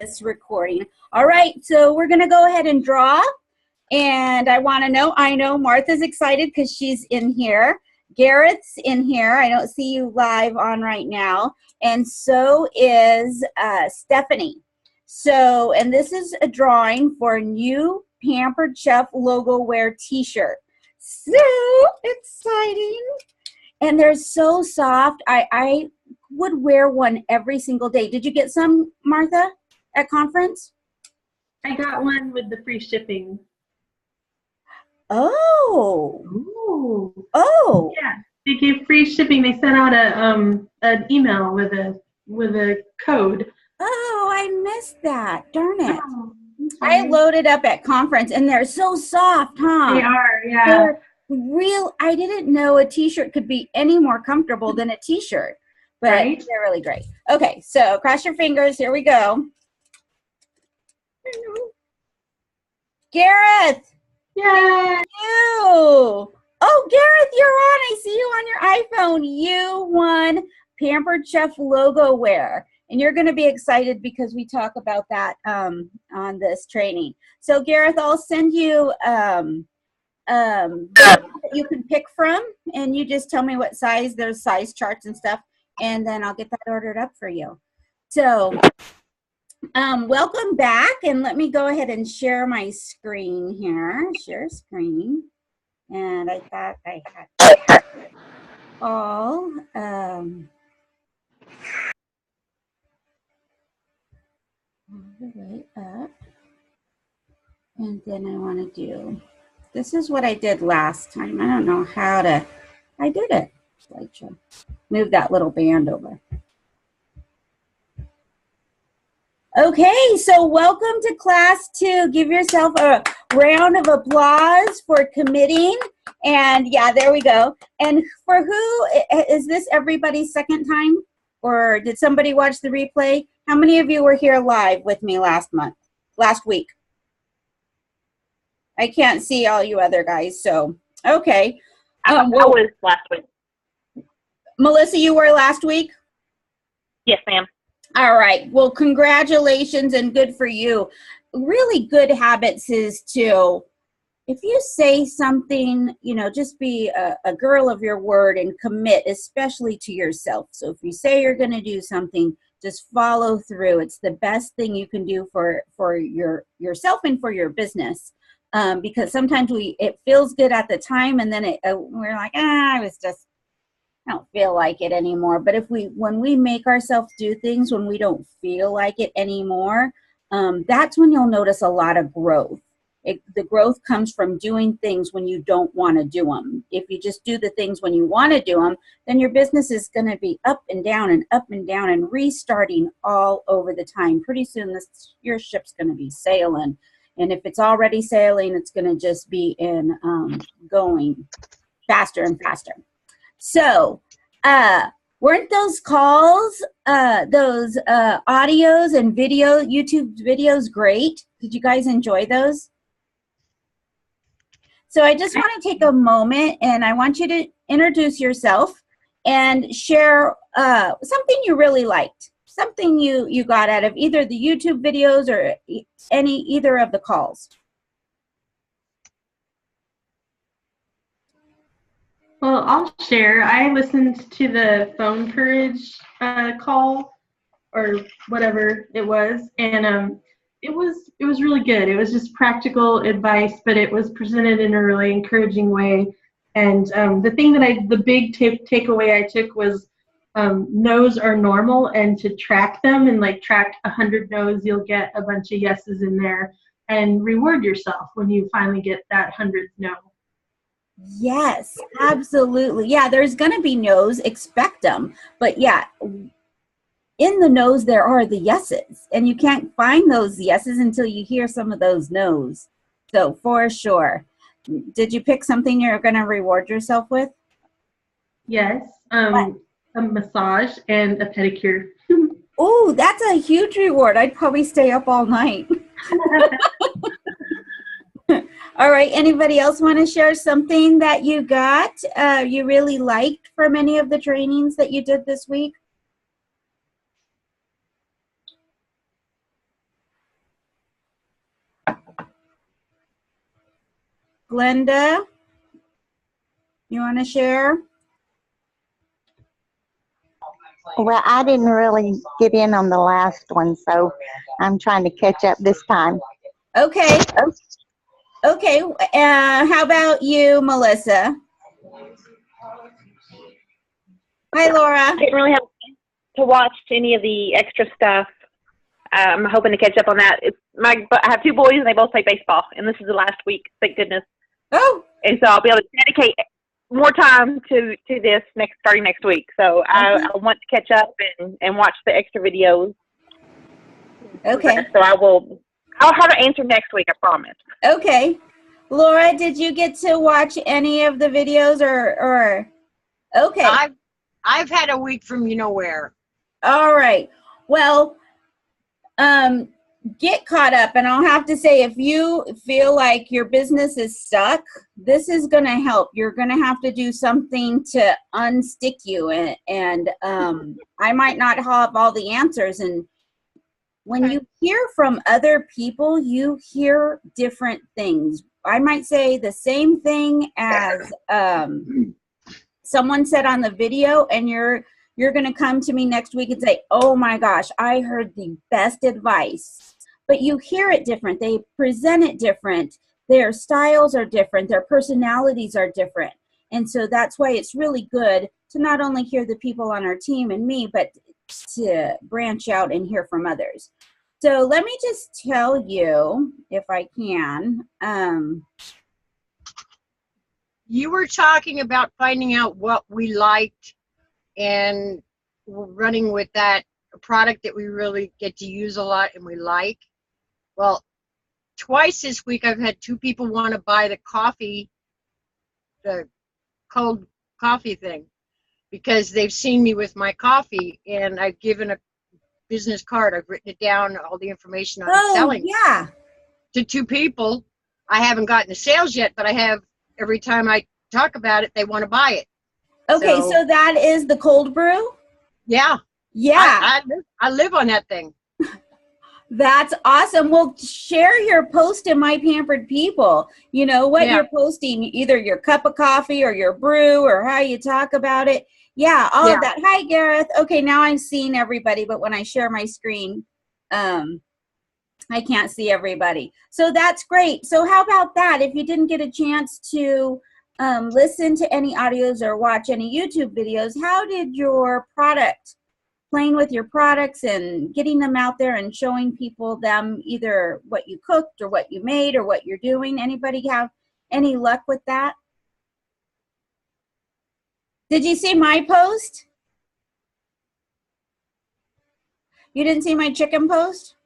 this recording. All right, so we're going to go ahead and draw. And I know Martha's excited because she's in here. Garrett's in here. I don't see you live on right now. And so is Stephanie. So, and this is a drawing for a new Pampered Chef logo wear t-shirt. So exciting. And they're so soft. I would wear one every single day. Did you get some, Martha, at conference? I got one with the free shipping. Oh. Ooh. Oh. Yeah, they gave free shipping. They sent out an email with a code. Oh, I missed that. Darn it. Oh, I loaded up at conference and they're so soft, huh? They are, yeah. They're real. I didn't know a t-shirt could be any more comfortable than a t-shirt, but right? They're really great. Okay, so cross your fingers. Here we go. Gareth. Yay! You. Oh, Gareth, you're on. I see you on your iPhone. You won Pampered Chef logo wear. And you're going to be excited because we talk about that on this training. So, Gareth, I'll send you that you can pick from, and you just tell me what size. There's size charts and stuff, and then I'll get that ordered up for you. So, welcome back, and let me go ahead and share my screen here. Share screen. And I thought I had all the way up. And then I want to do, this is what I did last time. I don't know how to, I did it. Slideshow. Move that little band over. Okay, so welcome to class 2. Give yourself a round of applause for committing. And yeah, there we go. And for who, is this everybody's second time? Or did somebody watch the replay? How many of you were here live with me last week? I can't see all you other guys, so, okay. I was last week. Melissa, you were last week? Yes, ma'am. All right. Well, congratulations and good for you. Really good habits is to, if you say something, you know, just be a girl of your word and commit, especially to yourself. So if you say you're going to do something, just follow through. It's the best thing you can do for yourself and for your business. Because sometimes it feels good at the time, and then we're like, I don't feel like it anymore. But when we make ourselves do things when we don't feel like it anymore, that's when you'll notice a lot of growth. The growth comes from doing things when you don't want to do them. If you just do the things when you want to do them, then your business is going to be up and down and restarting all over the time. Pretty soon your ship's going to be sailing. And if it's already sailing, it's going to just be going faster and faster. So, weren't those calls, those audios and YouTube videos great? Did you guys enjoy those? So I just want to take a moment and I want you to introduce yourself and share something you really liked. Something you got out of either the YouTube videos or either of the calls. Well, I'll share. I listened to the Phone Courage call or whatever it was, and it was really good. It was just practical advice, but it was presented in a really encouraging way. And the big takeaway I took was no's are normal, and to track them and like track 100 no's, you'll get a bunch of yeses in there, and reward yourself when you finally get that 100th no. Yes, absolutely. Yeah, there's going to be no's, expect them. But yeah, in the no's there are the yeses, and you can't find those yeses until you hear some of those no's. So for sure. Did you pick something you're going to reward yourself with? Yes. A massage and a pedicure. Oh, that's a huge reward. I'd probably stay up all night. All right, anybody else want to share something that you got, you really liked from any of the trainings that you did this week? Glenda, you want to share? Well, I didn't really get in on the last one, so I'm trying to catch up this time. Okay. Okay. How about you, Melissa? Hi, Laura. I didn't really have to watch any of the extra stuff. I'm hoping to catch up on that. I have 2 boys, and they both play baseball, and this is the last week, thank goodness. Oh. And so I'll be able to dedicate more time to this starting next week. So I want to catch up and watch the extra videos. Okay. So I'll have an answer next week, I promise. Okay. Laura, did you get to watch any of the videos or okay. I've had a week from you know where. All right. Well, get caught up, and I'll have to say, if you feel like your business is stuck, this is going to help. You're going to have to do something to unstick you, and I might not have all the answers. And when you hear from other people, you hear different things. I might say the same thing as someone said on the video, and you're going to come to me next week and say, oh my gosh, I heard the best advice. But you hear it different. They present it different. Their styles are different. Their personalities are different. And so that's why it's really good to not only hear the people on our team and me, but to branch out and hear from others. So let me just tell you, if I can. You were talking about finding out what we liked and running with that product that we really get to use a lot and we like. Well, twice this week I've had 2 people want to buy the coffee, the cold coffee thing, because they've seen me with my coffee, and I've given a business card. I've written it down, all the information on selling. Yeah. To 2 people. I haven't gotten the sales yet, but I have. Every time I talk about it, they want to buy it. Okay, so that is the cold brew? Yeah. Yeah. I live on that thing. That's awesome. Well, share your post in My Pampered People. You know what you're posting, either your cup of coffee or your brew or how you talk about it. Yeah, all of that. Hi, Gareth. Okay, now I'm seeing everybody, but when I share my screen, I can't see everybody. So that's great. So how about that? If you didn't get a chance to listen to any audios or watch any YouTube videos, how did your product, playing with your products and getting them out there and showing people them either what you cooked or what you made or what you're doing, anybody have any luck with that? Did you see my post? You didn't see my chicken post?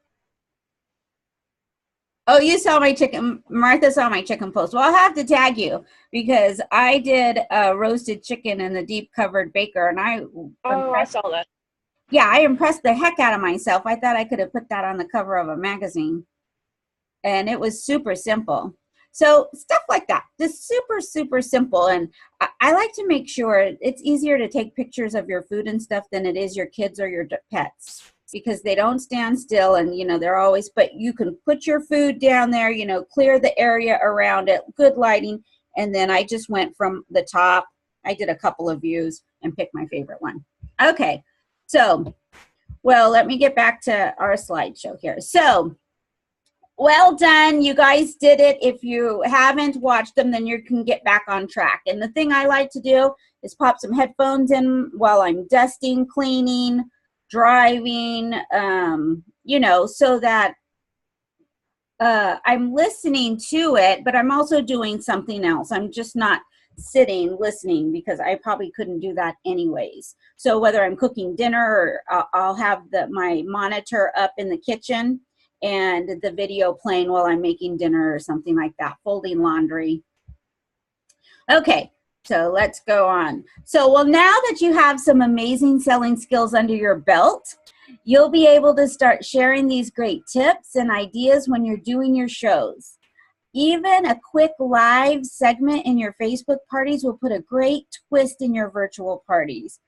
Oh, you saw my chicken. Martha saw my chicken post. Well, I'll have to tag you because I did roasted chicken in the deep covered baker, and I saw that. Yeah, I impressed the heck out of myself. I thought I could have put that on the cover of a magazine, and it was super simple. So stuff like that, just super, super simple. And I like to make sure it's easier to take pictures of your food and stuff than it is your kids or your pets, because they don't stand still, and you know they're always, but you can put your food down there, you know, clear the area around it, good lighting. And then I just went from the top. I did a couple of views and picked my favorite one. Okay, so well, let me get back to our slideshow here. So well done, you guys did it. If you haven't watched them, then you can get back on track. And the thing I like to do is pop some headphones in while I'm dusting, cleaning, driving, you know, so that I'm listening to it, but I'm also doing something else. I'm just not sitting listening, because I probably couldn't do that anyways. So whether I'm cooking dinner or I'll have my monitor up in the kitchen and the video playing while I'm making dinner or something like that, folding laundry. Okay. So let's go on. So, well, now that you have some amazing selling skills under your belt, you'll be able to start sharing these great tips and ideas when you're doing your shows. Even a quick live segment in your Facebook parties will put a great twist in your virtual parties.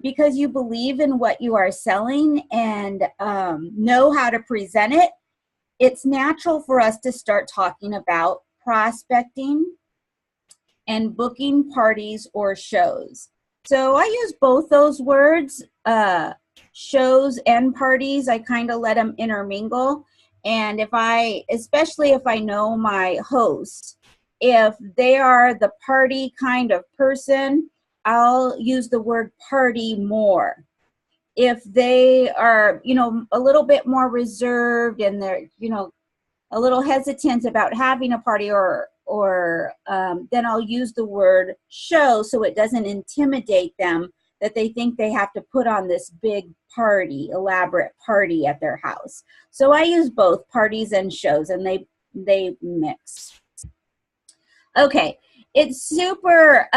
Because you believe in what you are selling and know how to present it, it's natural for us to start talking about prospecting and booking parties or shows. So I use both those words, shows and parties. I kind of let them intermingle. And especially if I know my host, if they are the party kind of person, I'll use the word party more. If they are, a little bit more reserved and they're, a little hesitant about having a party then I'll use the word show so it doesn't intimidate them that they think they have to put on this big party, elaborate party at their house. So I use both parties and shows, and they mix. Okay, it's super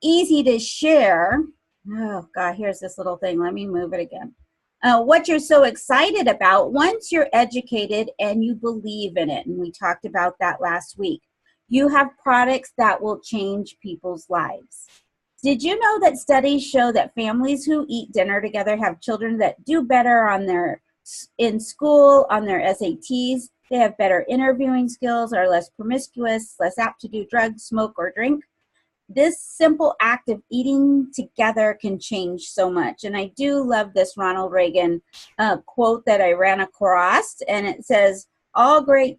easy to share. Oh God, here's this little thing. Let me move it again. What you're so excited about once you're educated and you believe in it. And we talked about that last week. You have products that will change people's lives. Did you know that studies show that families who eat dinner together have children that do better in school, on their SATs? They have better interviewing skills, are less promiscuous, less apt to do drugs, smoke, or drink. This simple act of eating together can change so much. And I do love this Ronald Reagan quote that I ran across, and it says, all great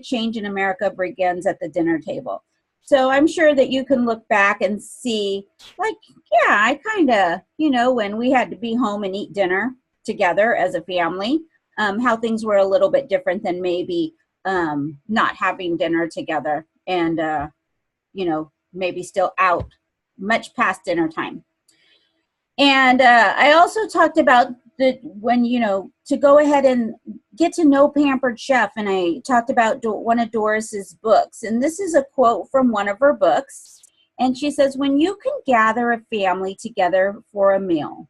change in America begins at the dinner table. So I'm sure that you can look back and see, like, yeah, I kind of, when we had to be home and eat dinner together as a family, how things were a little bit different than maybe not having dinner together and, maybe still out much past dinner time. And I also talked about to go ahead and get to know Pampered Chef. And I talked about one of Doris's books. And this is a quote from one of her books. And she says, when you can gather a family together for a meal,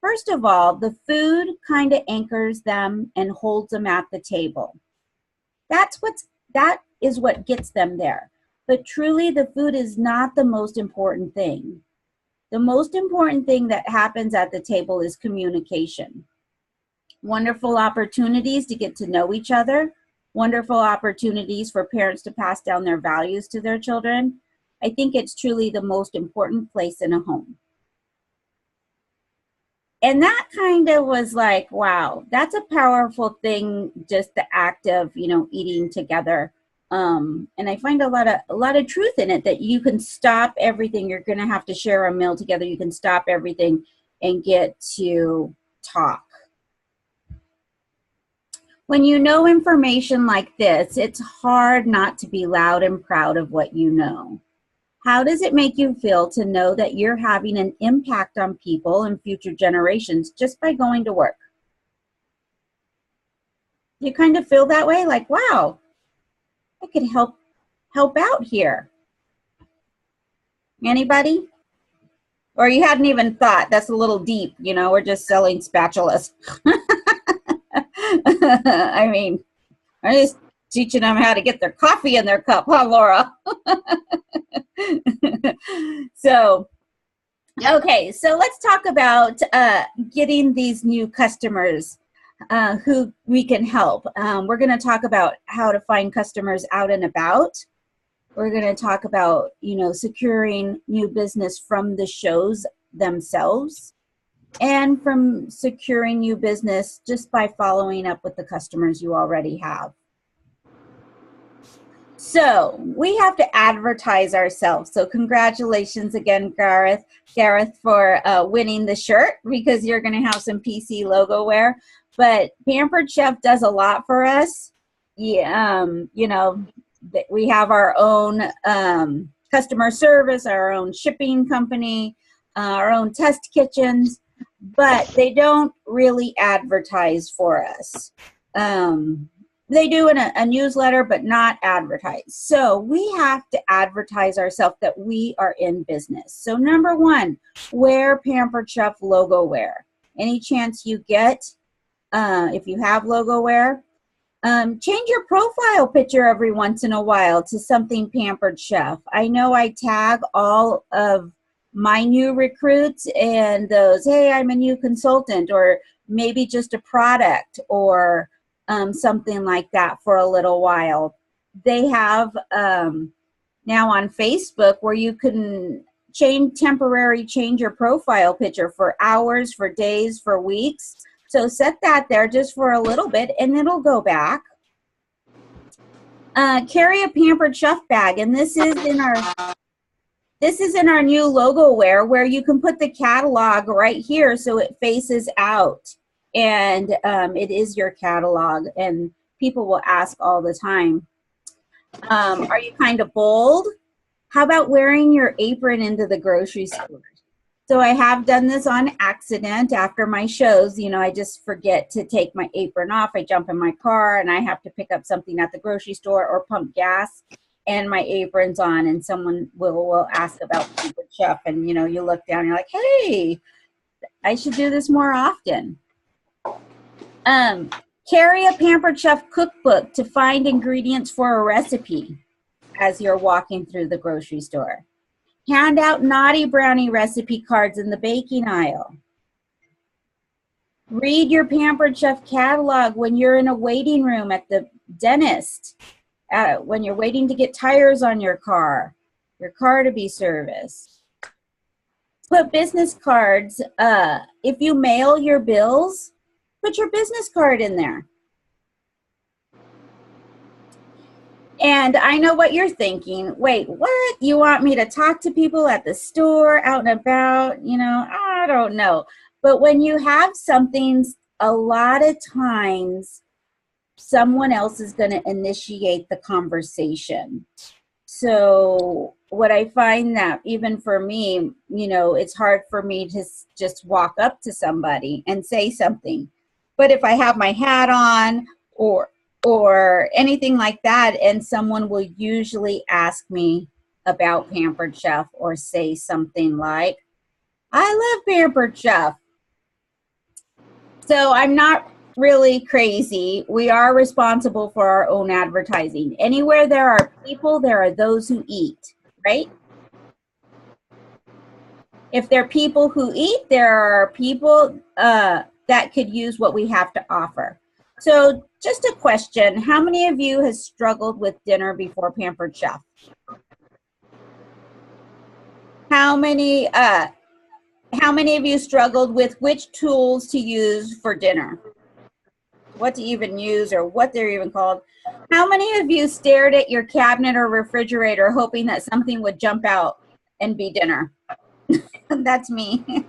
first of all, the food kind of anchors them and holds them at the table. That is what gets them there. But truly, the food is not the most important thing. The most important thing that happens at the table is communication. Wonderful opportunities to get to know each other. Wonderful opportunities for parents to pass down their values to their children. I think it's truly the most important place in a home. And that kind of was like, wow, that's a powerful thing, just the act of, eating together. And I find a lot of truth in it, that you can stop everything. You're going to have to share a meal together. You can stop everything and get to talk. When you know information like this, it's hard not to be loud and proud of what you know. How does it make you feel to know that you're having an impact on people and future generations just by going to work? You kind of feel that way, like, wow, I could help out here. Anybody? Or you hadn't even thought, that's a little deep, we're just selling spatulas. I mean, I'm just teaching them how to get their coffee in their cup, huh, Laura? So, okay, so let's talk about getting these new customers who we can help. We're going to talk about how to find customers out and about. We're going to talk about, securing new business from the shows themselves and from securing new business just by following up with the customers you already have. So we have to advertise ourselves. So congratulations again, Gareth, for winning the shirt, because you're going to have some PC logo wear. But Pampered Chef does a lot for us. Yeah, we have our own customer service, our own shipping company, our own test kitchens, but they don't really advertise for us. They do in a newsletter, but not advertise. So we have to advertise ourselves that we are in business. So number one, wear Pampered Chef logo wear. Any chance you get, if you have logo wear, change your profile picture every once in a while to something Pampered Chef. I know I tag all of my new recruits and those, hey, I'm a new consultant, or maybe just a product, or something like that for a little while. they have now on Facebook where you can temporarily change your profile picture for hours, for days, for weeks. So set that there just for a little bit and it'll go back. Carry a Pampered Chef bag, and this is in our new logo wear where you can put the catalog right here so it faces out, and it is your catalog, and people will ask all the time, are you kind of bold? How about wearing your apron into the grocery store? So I have done this on accident after my shows. You know, I just forget to take my apron off. I jump in my car and I have to pick up something at the grocery store or pump gas, and my apron's on, and someone will ask about Pampered Chef, and you know, you look down and you're like, hey, I should do this more often. Carry a Pampered Chef cookbook to find ingredients for a recipe as you're walking through the grocery store. Hand out Naughty Brownie recipe cards in the baking aisle. Read your Pampered Chef catalog when you're in a waiting room at the dentist, when you're waiting to get tires on your car to be serviced. Put business cards, if you mail your bills, put your business card in there. And I know what you're thinking. Wait, what? You want me to talk to people at the store, out and about? You know, I don't know. But when you have something, a lot of times someone else is going to initiate the conversation. So what I find that even for me, you know, it's hard for me to just walk up to somebody and say something. But if I have my hat on or anything like that, and someone will usually ask me about Pampered Chef or say something like, I love Pampered Chef. So I'm not really crazy. We are responsible for our own advertising. Anywhere there are people, there are those who eat, right? If there are people who eat, there are people that could use what we have to offer. So just a question, how many of you has struggled with dinner before Pampered Chef? How many of you struggled with which tools to use for dinner? What to even use or what they're even called? How many of you stared at your cabinet or refrigerator hoping that something would jump out and be dinner? That's me.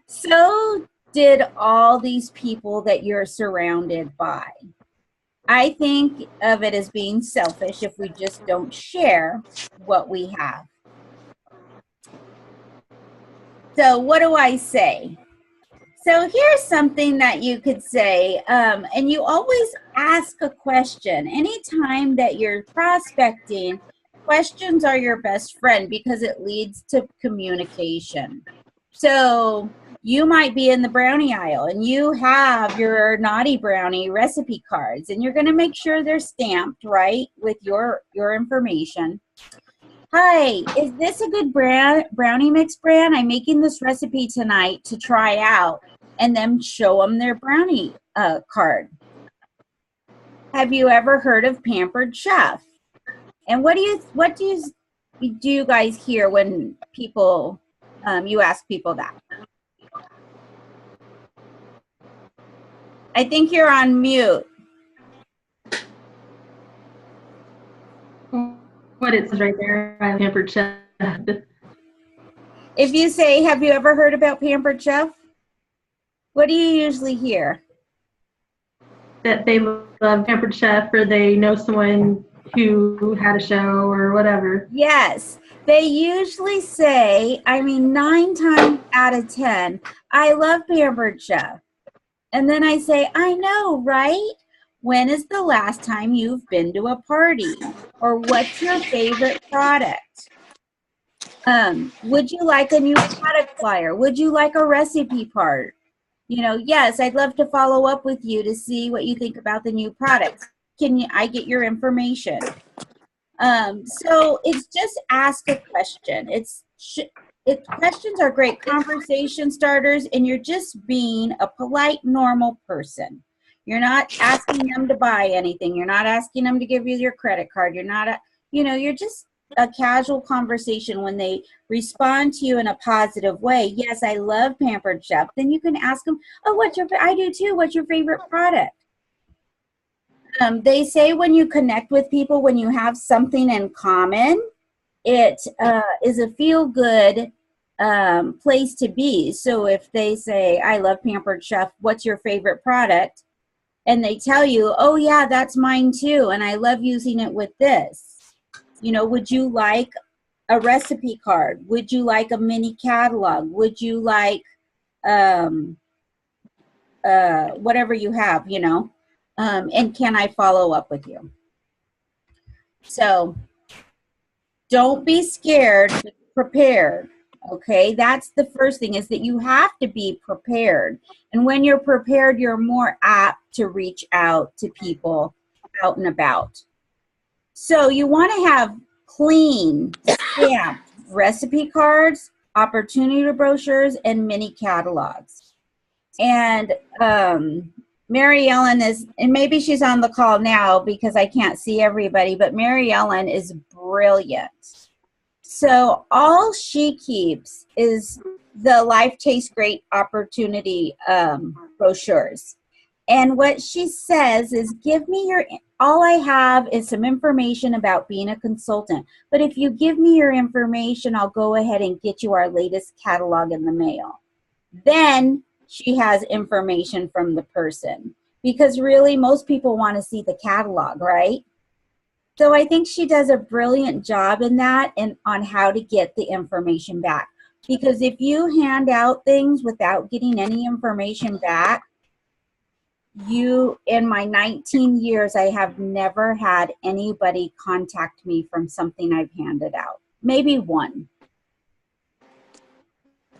So did all these people that you're surrounded by. I think of it as being selfish if we just don't share what we have. So what do I say? So here's something that you could say, and you always ask a question. Anytime that you're prospecting, questions are your best friend because it leads to communication. So you might be in the brownie aisle and you have your Naughty Brownie recipe cards, and you're going to make sure they're stamped right with your information. Hi, is this a good brownie mix brand? I'm making this recipe tonight to try out, and then show them their brownie card. Have you ever heard of Pampered Chef? And what do you guys hear when people you ask people that? I think you're on mute. What it says right there, Pampered Chef. If you say, have you ever heard about Pampered Chef? What do you usually hear? That they love Pampered Chef, or they know someone who had a show or whatever. Yes. They usually say, 9 times out of 10, I love Pampered Chef. And then I say, I know, right? When is the last time you've been to a party? Or what's your favorite product? Would you like a new product flyer? Would you like a recipe part? You know, yes, I'd love to follow up with you to see what you think about the new products. Can I get your information? So it's just ask a question. Questions are great conversation starters, and you're just being a polite, normal person. You're not asking them to buy anything. You're not asking them to give you your credit card. You're not, you're just a casual conversation. When they respond to you in a positive way, yes, I love Pampered Chef, then you can ask them, oh, I do too. What's your favorite product? They say when you connect with people, when you have something in common, it is a feel-good place to be. So if they say, I love Pampered Chef, what's your favorite product? And they tell you, oh yeah, that's mine too, and I love using it with this. Would you like a recipe card? Would you like a mini catalog? Would you like whatever you have, and can I follow up with you? So don't be scared, but prepared. Okay, that's the first thing, is that you have to be prepared. And when you're prepared, you're more apt to reach out to people out and about. So you want to have clean, stamped recipe cards, opportunity brochures, and mini catalogs. And Mary Ellen is, and maybe she's on the call now because I can't see everybody, but Mary Ellen is brilliant. So all she keeps is the Life Tastes Great opportunity brochures. And what she says is, give me all I have is some information about being a consultant. But if you give me your information, I'll go ahead and get you our latest catalog in the mail. Then she has information from the person, because really most people want to see the catalog, right? So I think she does a brilliant job in that, and on how to get the information back. Because if you hand out things without getting any information back, in my 19 years, I have never had anybody contact me from something I've handed out. Maybe one.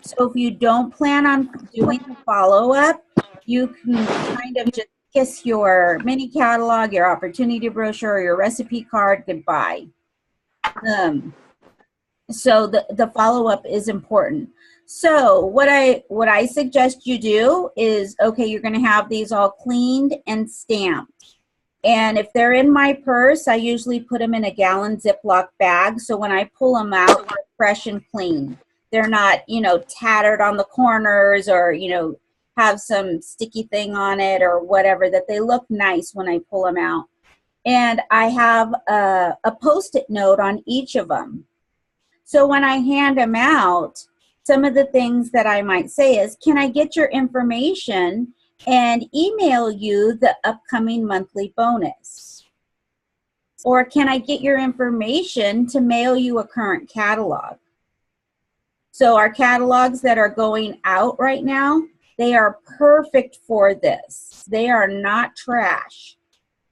So if you don't plan on doing the follow-up, you can kind of just kiss your mini catalog, your opportunity brochure, or your recipe card goodbye. So the follow-up is important. So what I suggest you do is, okay, you're going to have these all cleaned and stamped. And if they're in my purse, I usually put them in a gallon Ziploc bag. So when I pull them out, they're fresh and clean. They're not, tattered on the corners, or, have some sticky thing on it or whatever, that they look nice when I pull them out. And I have a Post-it note on each of them. So when I hand them out, some of the things that I might say is, can I get your information and email you the upcoming monthly bonus? Or can I get your information to mail you a current catalog? So our catalogs that are going out right now, they are perfect for this. They are not trash.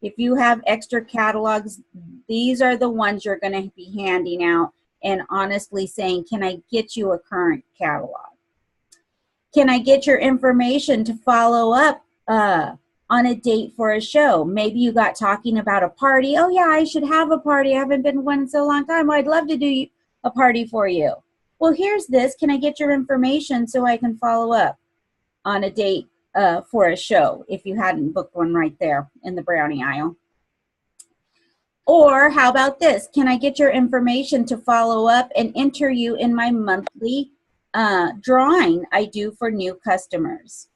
If you have extra catalogs, these are the ones you're going to be handing out and honestly saying, can I get you a current catalog? Can I get your information to follow up on a date for a show? Maybe you got talking about a party. Oh yeah, I should have a party. I haven't been to one in so long time. I'd love to do a party for you. Well, here's this. Can I get your information so I can follow up on a date for a show, if you hadn't booked one right there in the brownie aisle? Or how about this? Can I get your information to follow up and enter you in my monthly drawing I do for new customers?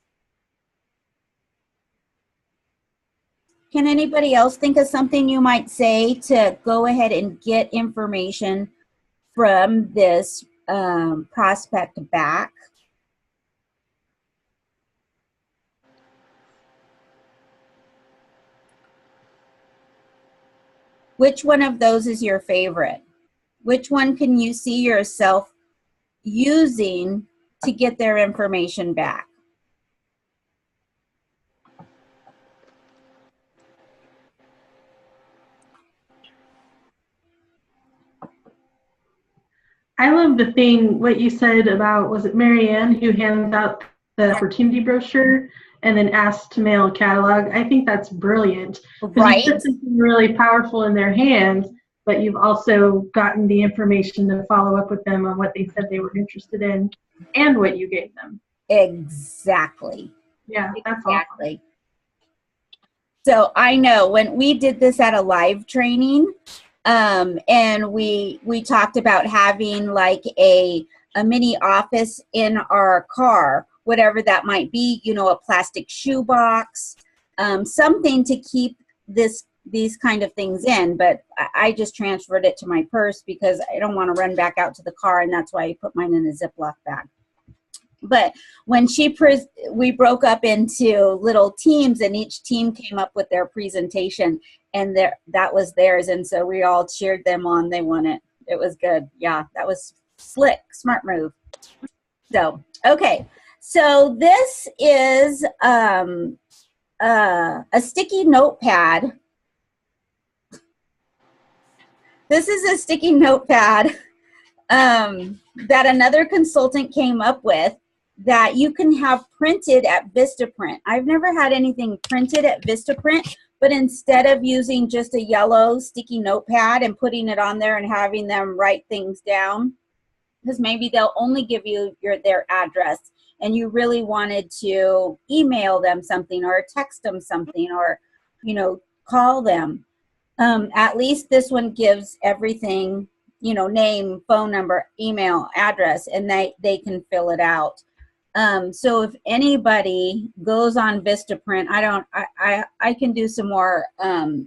Can anybody else think of something you might say to go ahead and get information from this prospect back? Which one of those is your favorite? Which one can you see yourself using to get their information back? I love the thing, what you said about, was it Marianne who hands out the opportunity brochure and then asks to mail a catalog? I think that's brilliant. Right. You put something really powerful in their hands, but you've also gotten the information to follow up with them on what they said they were interested in and what you gave them. Exactly. Yeah, that's exactly. So I know when we did this at a live training, and we talked about having like a mini office in our car, whatever that might be, you know, a plastic shoebox, something to keep these kind of things in. But I just transferred it to my purse because I don't want to run back out to the car, and that's why I put mine in a Ziploc bag. But when we broke up into little teams, and each team came up with their presentation, and that was theirs, and so we all cheered them on. They won it. It was good. Yeah, that was slick, smart move. So, okay. So this is a sticky notepad. This is a sticky notepad that another consultant came up with that you can have printed at Vistaprint. I've never had anything printed at Vistaprint, but instead of using just a yellow sticky notepad and putting it on there and having them write things down, because maybe they'll only give you their address, and you really wanted to email them something or text them something or, you know, call them. At least this one gives everything, you know, name, phone number, email, address, and they can fill it out. So if anybody goes on Vistaprint, I can do some more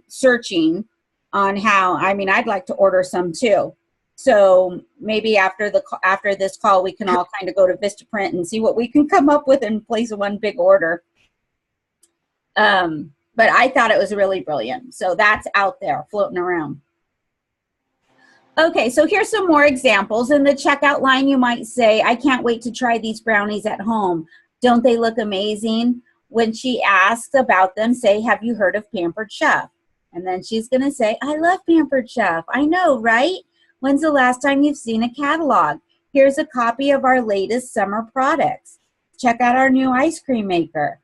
searching on how. I mean, I'd like to order some too. So maybe after this call, we can all kind of go to Vistaprint and see what we can come up with and place one big order. But I thought it was really brilliant. So that's out there floating around. Okay, so here's some more examples. In the checkout line, you might say, I can't wait to try these brownies at home. Don't they look amazing? When she asks about them, say, have you heard of Pampered Chef? And then she's going to say, I love Pampered Chef. I know, right? When's the last time you've seen a catalog? Here's a copy of our latest summer products. Check out our new ice cream maker.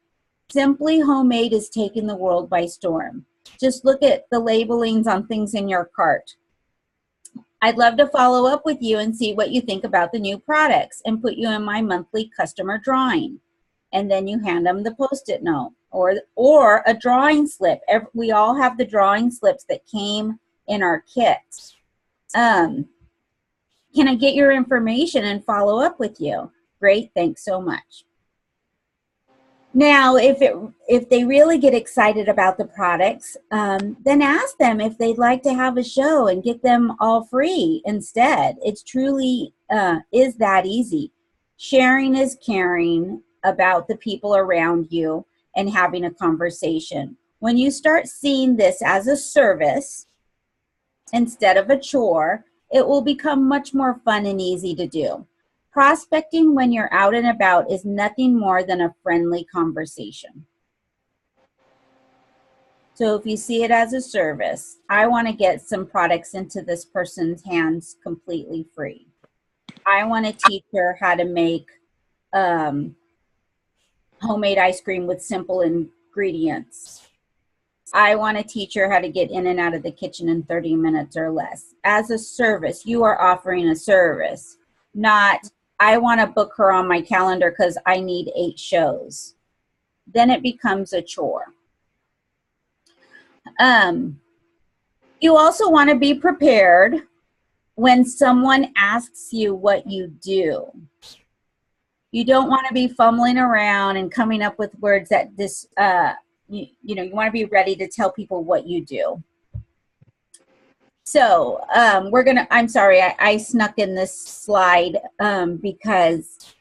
Simply Homemade is taking the world by storm. Just look at the labelings on things in your cart. I'd love to follow up with you and see what you think about the new products and put you in my monthly customer drawing. And then you hand them the Post-it note or a drawing slip. We all have the drawing slips that came in our kits. Can I get your information and follow up with you? Great, thanks so much. Now, if they really get excited about the products, then ask them if they'd like to have a show and get them all free instead. It's truly is that easy. Sharing is caring about the people around you and having a conversation. When you start seeing this as a service instead of a chore, it will become much more fun and easy to do. Prospecting when you're out and about is nothing more than a friendly conversation. So if you see it as a service, I want to get some products into this person's hands completely free. I want to teach her how to make homemade ice cream with simple ingredients. I want to teach her how to get in and out of the kitchen in 30 minutes or less. As a service, you are offering a service, not I want to book her on my calendar because I need 8 shows. Then it becomes a chore. You also want to be prepared when someone asks you what you do. You don't want to be fumbling around and coming up with words that you want to be ready to tell people what you do. So I'm sorry, I snuck in this slide because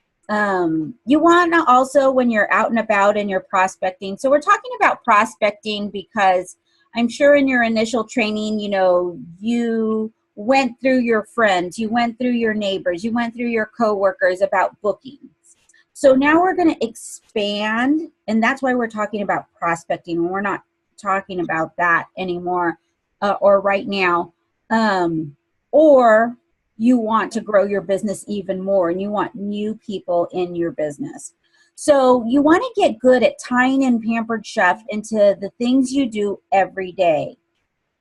you want to also, when you're out and about and you're prospecting, so we're talking about prospecting because I'm sure in your initial training, you went through your friends, you went through your neighbors, you went through your coworkers about bookings. So now we're going to expand, and that's why we're talking about prospecting. We're not talking about that anymore or right now. Or you want to grow your business even more and you want new people in your business. So you want to get good at tying in Pampered Chef into the things you do every day.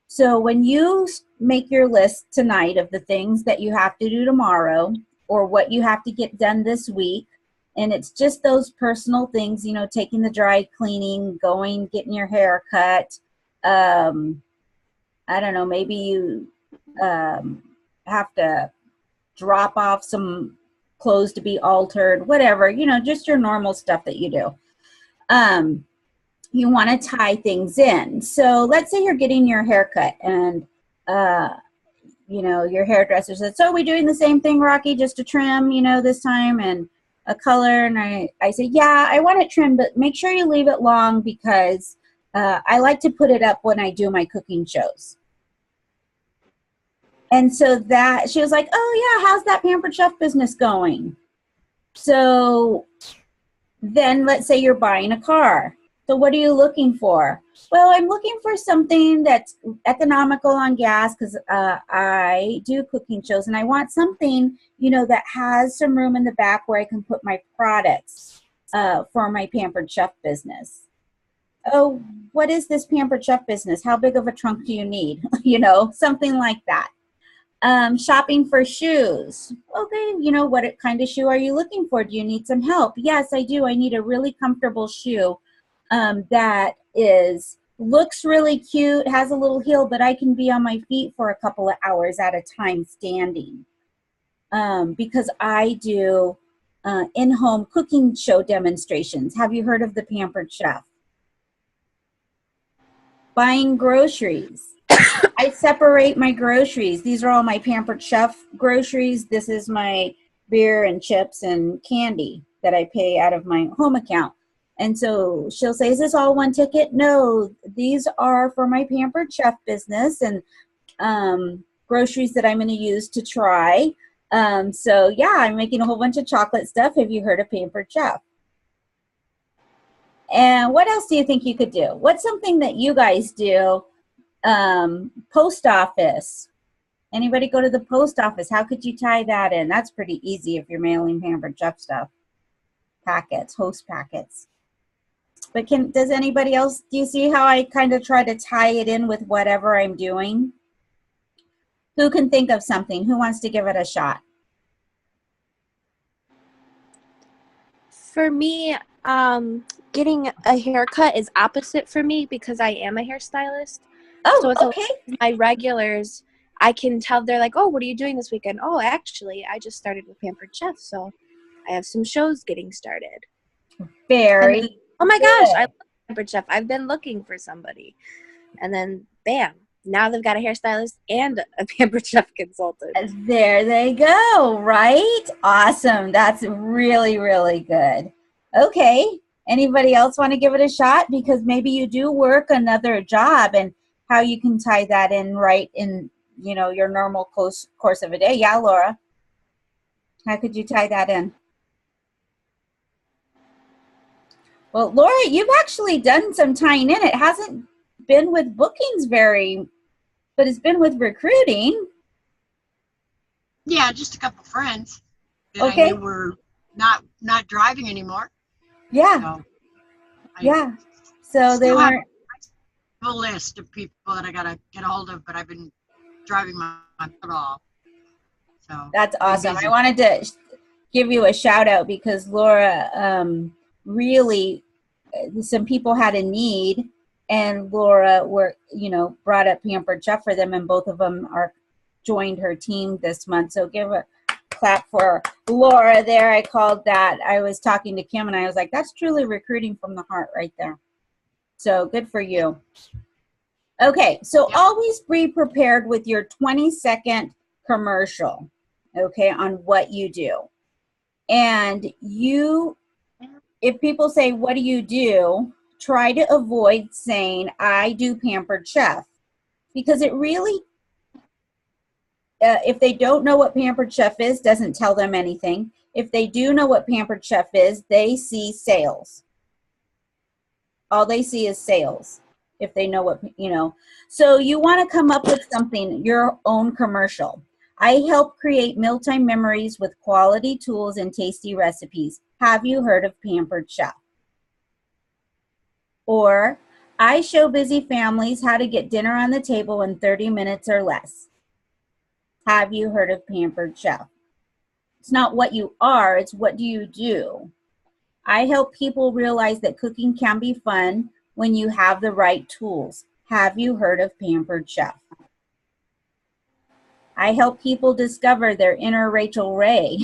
So when you make your list tonight of the things that you have to do tomorrow or what you have to get done this week, And it's just those personal things, taking the dry cleaning, going, getting your hair cut. I don't know, maybe you have to drop off some clothes to be altered, whatever, just your normal stuff that you do. You want to tie things in. So let's say you're getting your hair cut and, your hairdresser says, so are we doing the same thing, Rocky, just a trim, this time and a color? And I say, yeah, I want it trimmed, but make sure you leave it long because I like to put it up when I do my cooking shows. And so that she was like, oh yeah, how's that Pampered Chef business going? So then let's say you're buying a car. So what are you looking for? Well, I'm looking for something that's economical on gas because I do cooking shows and I want something, that has some room in the back where I can put my products for my Pampered Chef business. Oh, what is this Pampered Chef business? How big of a trunk do you need? Something like that. Shopping for shoes. Okay, what kind of shoe are you looking for? Do you need some help? Yes, I do. I need a really comfortable shoe that looks really cute, has a little heel, but I can be on my feet for a couple of hours at a time standing because I do in-home cooking show demonstrations. Have you heard of the Pampered Chef? Buying groceries. I separate my groceries. These are all my Pampered Chef groceries. This is my beer and chips and candy that I pay out of my home account. And so she'll say, is this all one ticket? No, these are for my Pampered Chef business and groceries that I'm going to use to try. So yeah, I'm making a whole bunch of chocolate stuff. Have you heard of Pampered Chef? And what else do you think you could do? What's something that you guys do? Post office. Anybody go to the post office? How could you tie that in? That's pretty easy if you're mailing Pampered Chef stuff. Packets, host packets. But does anybody else, do you see how I kind of try to tie it in with whatever I'm doing? Who can think of something? Who wants to give it a shot? For me, getting a haircut is opposite for me because I am a hairstylist. Oh, so it's okay. My regulars, I can tell they're like, oh, what are you doing this weekend? Oh, actually, I just started with Pampered Chef, so I have some shows getting started. Very then, oh my gosh, I love Pampered Chef. I've been looking for somebody. And then, bam, now they've got a hairstylist and a Pampered Chef consultant. There they go, right? Awesome. That's really, really good. Okay. Anybody else want to give it a shot? Because maybe you do work another job and how you can tie that in right in, your normal course of a day. Yeah, Laura. How could you tie that in? Well, Laura, you've actually done some tying in. It hasn't been with bookings but it's been with recruiting. Yeah, just a couple friends that Okay. I knew were not driving anymore. Yeah. So So they weren't. a list of people that I gotta get a hold of, but I've been driving my foot off. So That's awesome. I wanted to give you a shout out because Laura really, some people had a need and Laura brought up Pampered Chef for them and both of them joined her team this month. So give a clap for Laura there. I called that. I was talking to Kim and I was like, that's truly recruiting from the heart right there. So good for you. Okay, so always be prepared with your 20-second commercial, okay, on what you do. And if people say, what do you do? Try to avoid saying, I do Pampered Chef. Because it really, if they don't know what Pampered Chef is, doesn't tell them anything. If they do know what Pampered Chef is, they see sales. All they see is sales. If they know what, So you want to come up with something, your own commercial. I help create mealtime memories with quality tools and tasty recipes. Have you heard of Pampered Chef? Or, I show busy families how to get dinner on the table in 30 minutes or less. Have you heard of Pampered Chef? It's not what you are, it's what do you do. I help people realize that cooking can be fun when you have the right tools. Have you heard of Pampered Chef? I help people discover their inner Rachel Ray.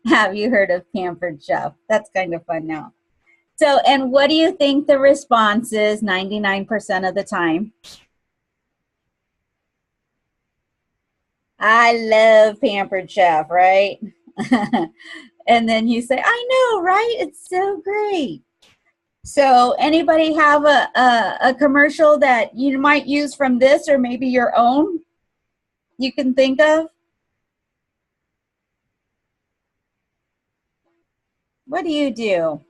Have you heard of Pampered Chef? That's kind of fun now. So, and what do you think the response is 99% of the time? I love Pampered Chef, right? And then you say, I know, right? It's so great. So anybody have a commercial that you might use from this or maybe your own you can think of? What do you do?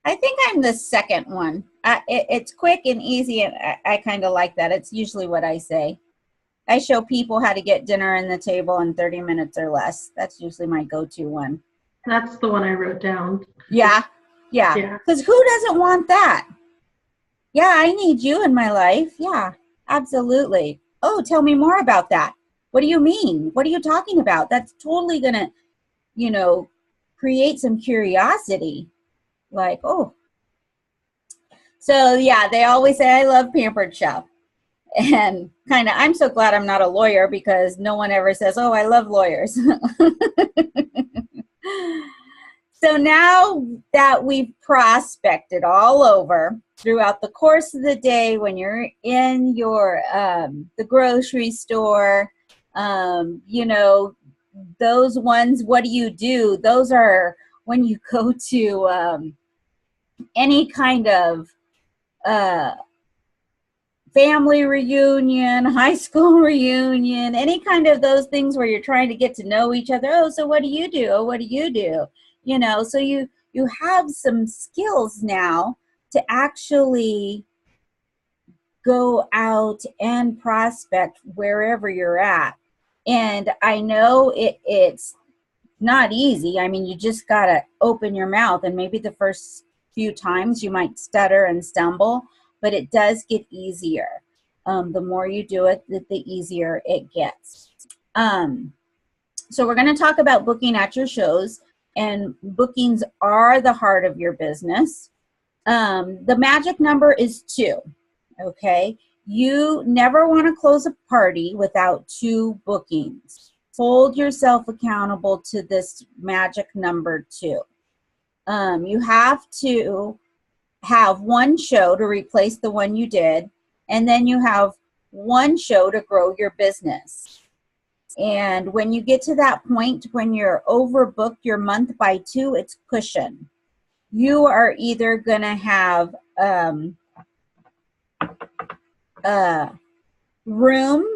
I think I'm the second one. It's quick and easy, and I kind of like that. It's usually what I say. I show people how to get dinner on the table in 30 minutes or less. That's usually my go-to one. That's the one I wrote down. Yeah, yeah. Yeah. Because who doesn't want that? Yeah, I need you in my life. Yeah, absolutely. Oh, tell me more about that. What do you mean? What are you talking about? That's totally going to, you know, create some curiosity. Like, oh. So, yeah, they always say, I love Pampered Chef. And kind of, I'm so glad I'm not a lawyer because no one ever says, oh, I love lawyers. So now that we've prospected all over throughout the course of the day when you're in your the grocery store, you know, those ones, what do you do? Those are when you go to any kind of family reunion, high school reunion, any kind of those things where you're trying to get to know each other. Oh, so what do you do? Oh, what do you do? You know, so you have some skills now to actually go out and prospect wherever you're at. And I know it's not easy. I mean, you just got to open your mouth, and maybe the first few times you might stutter and stumble, but it does get easier. The more you do it, the easier it gets. So we're going to talk about booking at your shows, and bookings are the heart of your business. The magic number is 2, okay? You never want to close a party without 2 bookings. Hold yourself accountable to this magic number 2. You have to have 1 show to replace the one you did, and then you have 1 show to grow your business. And when you get to that point when you're overbooked your month by 2, it's cushion. You are either going to have room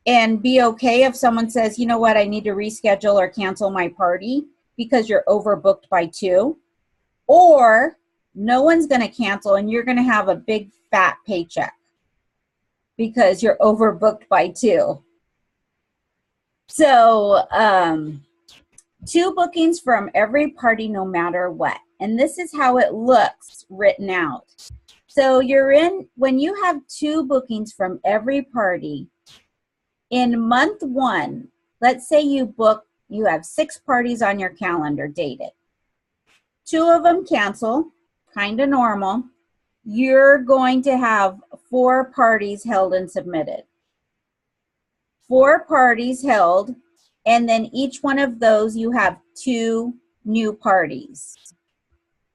and be okay if someone says, you know what, I need to reschedule or cancel my party because you're overbooked by 2, or no one's going to cancel and you're going to have a big fat paycheck because you're overbooked by 2. So 2 bookings from every party no matter what. And this is how it looks written out. So when you have 2 bookings from every party, in month 1, let's say you have 6 parties on your calendar dated. 2 of them cancel, kind of normal. You're going to have 4 parties held and submitted. 4 parties held, and then each one of those you have 2 new parties.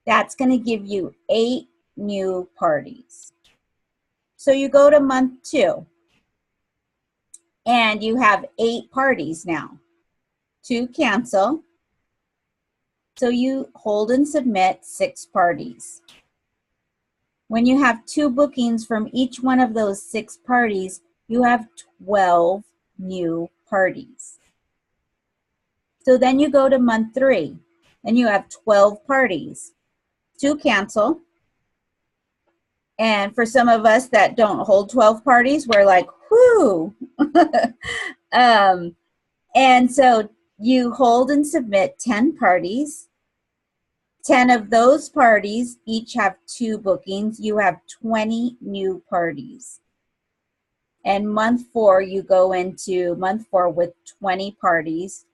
That's going to give you 8 new parties. So you go to month 2, and you have 8 parties now. 2 cancel. So you hold and submit 6 parties. When you have 2 bookings from each one of those 6 parties, you have 12 new parties. So then you go to month 3, and you have 12 parties. 2 cancel. And for some of us that don't hold 12 parties, we're like, whoo. And so you hold and submit 10 parties. 10 of those parties each have 2 bookings. You have 20 new parties. And month 4, you go into month 4 with 20 parties.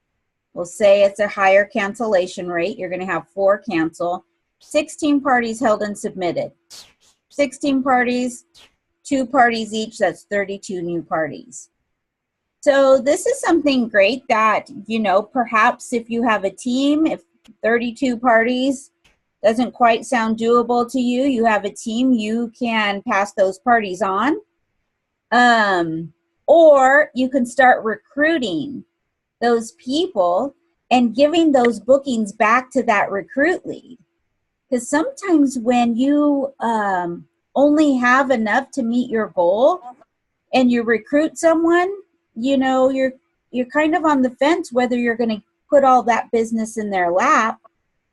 We'll say it's a higher cancellation rate. You're going to have 4 cancel. 16 parties held and submitted. 16 parties, 2 parties each, that's 32 new parties. So this is something great that, you know, perhaps if you have a team, if 32 parties doesn't quite sound doable to you, you have a team, you can pass those parties on. Or you can start recruiting those people and giving those bookings back to that recruit lead. Because sometimes when you only have enough to meet your goal and you recruit someone, you know, you're kind of on the fence whether you're going to put all that business in their lap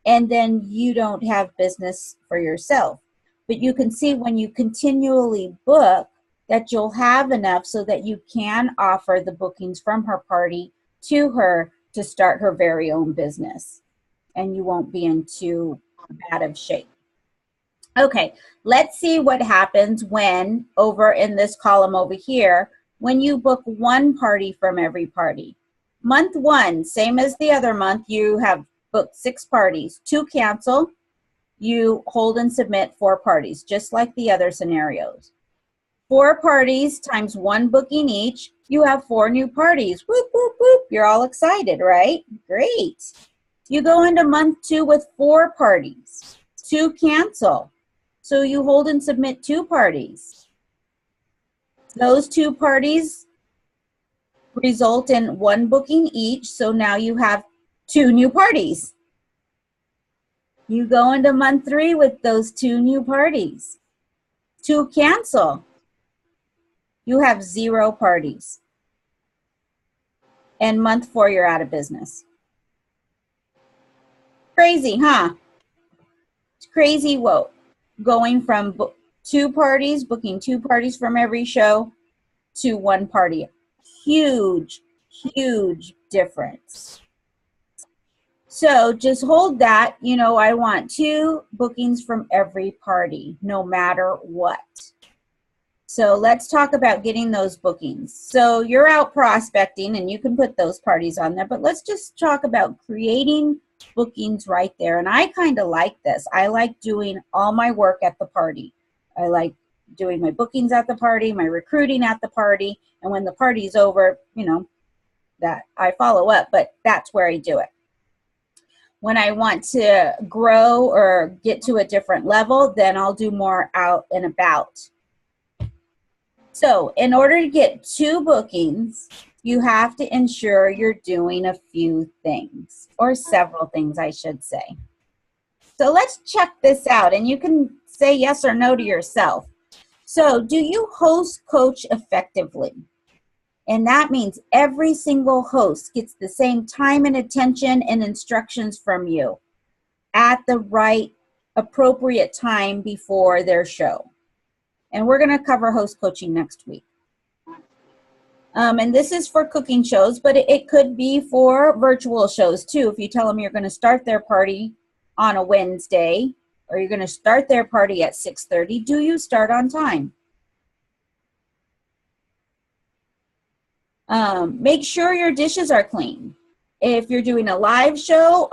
and then you don't have business for yourself. But you can see when you continually book that you'll have enough so that you can offer the bookings from her party to her to start her very own business. And you won't be in too bad of shape. Okay, let's see what happens when, over in this column over here, when you book 1 party from every party. Month 1, same as the other month, you have booked 6 parties. 2 cancel, you hold and submit 4 parties, just like the other scenarios. 4 parties times 1 booking each, you have 4 new parties. Whoop, whoop, whoop. You're all excited, right? Great. You go into month 2 with 4 parties. 2 cancel. So you hold and submit 2 parties. Those 2 parties result in 1 booking each. So now you have 2 new parties. You go into month 3 with those 2 new parties. 2 cancel. You have 0 parties. And month 4, you're out of business. Crazy, huh? It's crazy, whoa. Going from 2 parties, booking 2 parties from every show to 1 party. Huge, huge difference. So just hold that, you know, I want 2 bookings from every party, no matter what. So let's talk about getting those bookings. So you're out prospecting and you can put those parties on there, but let's just talk about creating bookings right there. And I kind of like this. I like doing all my work at the party. I like doing my bookings at the party, my recruiting at the party, and when the party's over, you know, that I follow up, but that's where I do it. When I want to grow or get to a different level, then I'll do more out and about. So in order to get 2 bookings, you have to ensure you're doing a few things, or several things, I should say. So let's check this out, and you can say yes or no to yourself. So do you host coach effectively? And that means every single host gets the same time and attention and instructions from you at the right appropriate time before their show. And we're going to cover host coaching next week. And this is for cooking shows, but it could be for virtual shows too. If you tell them you're going to start their party on a Wednesday, or you're going to start their party at 6:30, do you start on time? Make sure your dishes are clean. If you're doing a live show,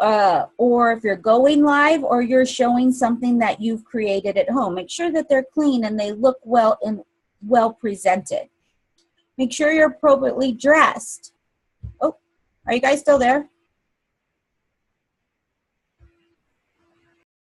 or if you're going live, or you're showing something that you've created at home, make sure that they're clean and they look well and well presented. Make sure you're appropriately dressed. Oh, are you guys still there?